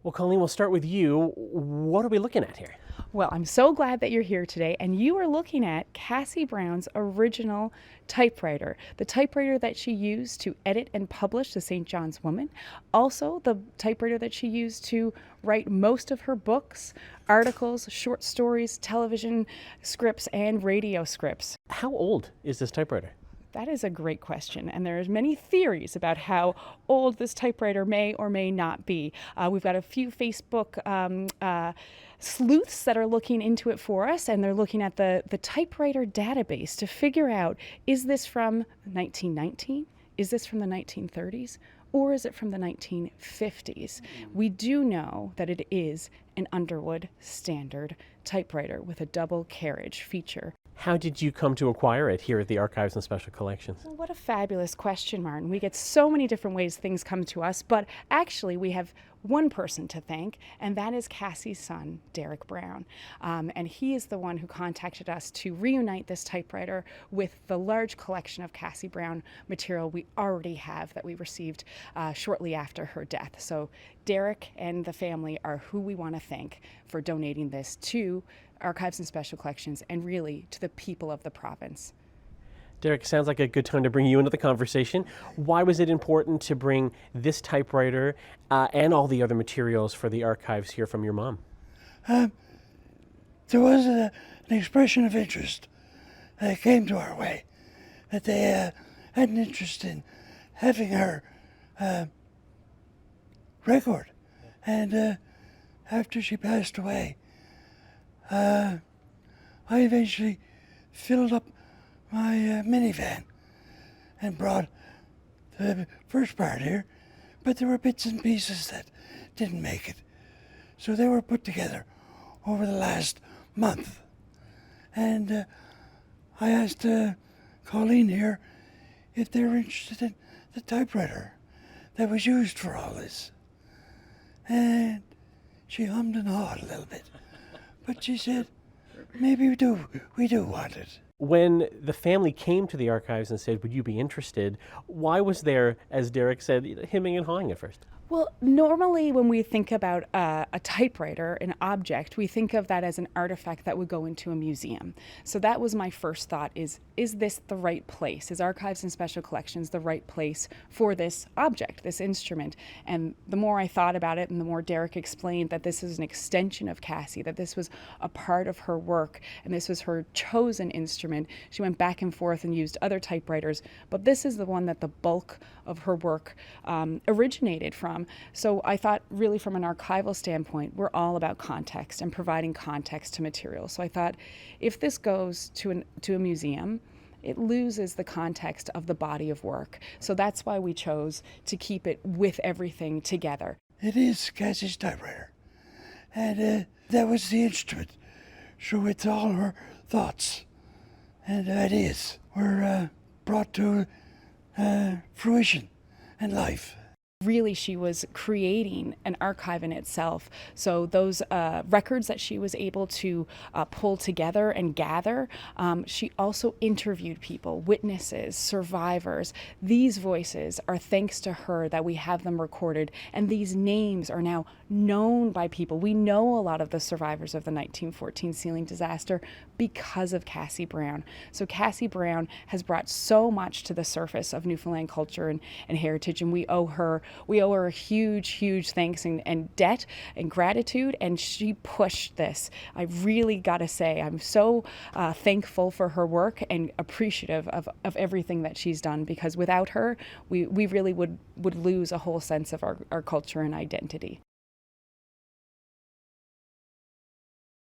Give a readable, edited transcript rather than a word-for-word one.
Well, Colleen, we'll start with you. What are we looking at here? Well, I'm so glad that you're here today, and you are looking at Cassie Brown's original typewriter, the typewriter that she used to edit and publish the St. John's Woman, also the typewriter that she used to write most of her books, articles, short stories, television scripts, and radio scripts. How old is this typewriter? That is a great question, and there's many theories about how old this typewriter may or may not be. We've got a few Facebook sleuths that are looking into it for us, and they're looking at the typewriter database to figure out, is this from 1919? Is this from the 1930s? Or is it from the 1950s? We do know that it is an Underwood standard typewriter with a double carriage feature. How did you come to acquire it here at the Archives and Special Collections? Well, what a fabulous question, Martin. We get so many different ways things come to us, but actually we have one person to thank, and that is Cassie's son, Derek Brown. And he is the one who contacted us to reunite this typewriter with the large collection of Cassie Brown material we already have that we received shortly after her death. So Derek and the family are who we want to thank for donating this to Archives and Special Collections and really to the people of the province. Derek, sounds like a good time to bring you into the conversation. Why was it important to bring this typewriter and all the other materials for the archives here from your mom? There was an expression of interest that came to our way, that they had an interest in having her record. And after she passed away, I eventually filled up my minivan and brought the first part here, but there were bits and pieces that didn't make it. So they were put together over the last month. And I asked Colleen here if they were interested in the typewriter that was used for all this. And she hummed and hawed a little bit. But she said, maybe we do want it. When the family came to the archives and said, would you be interested, why was there, as Derek said, hemming and hawing at first? Well, normally when we think about a typewriter, an object, we think of that as an artifact that would go into a museum. So that was my first thought, is this the right place? Is Archives and Special Collections the right place for this object, this instrument? And the more I thought about it and the more Derek explained that this is an extension of Cassie, that this was a part of her work and this was her chosen instrument. She went back and forth and used other typewriters, but this is the one that the bulk of her work originated from. So I thought really from an archival standpoint, we're all about context and providing context to material. So I thought if this goes to a museum, it loses the context of the body of work. So that's why we chose to keep it with everything together. It is Cassie's typewriter. And that was the instrument. So it's all her thoughts and ideas were brought to fruition and life. Really, she was creating an archive in itself. So those records that she was able to pull together and gather, she also interviewed people, witnesses, survivors. These voices are thanks to her that we have them recorded, and these names are now known by people. We know a lot of the survivors of the 1914 sealing disaster because of Cassie Brown. So Cassie Brown has brought so much to the surface of Newfoundland culture and heritage, and we owe her a huge thanks and debt and gratitude, and she pushed this. I really got to say, I'm so thankful for her work and appreciative of everything that she's done, because without her, we really would lose a whole sense of our culture and identity.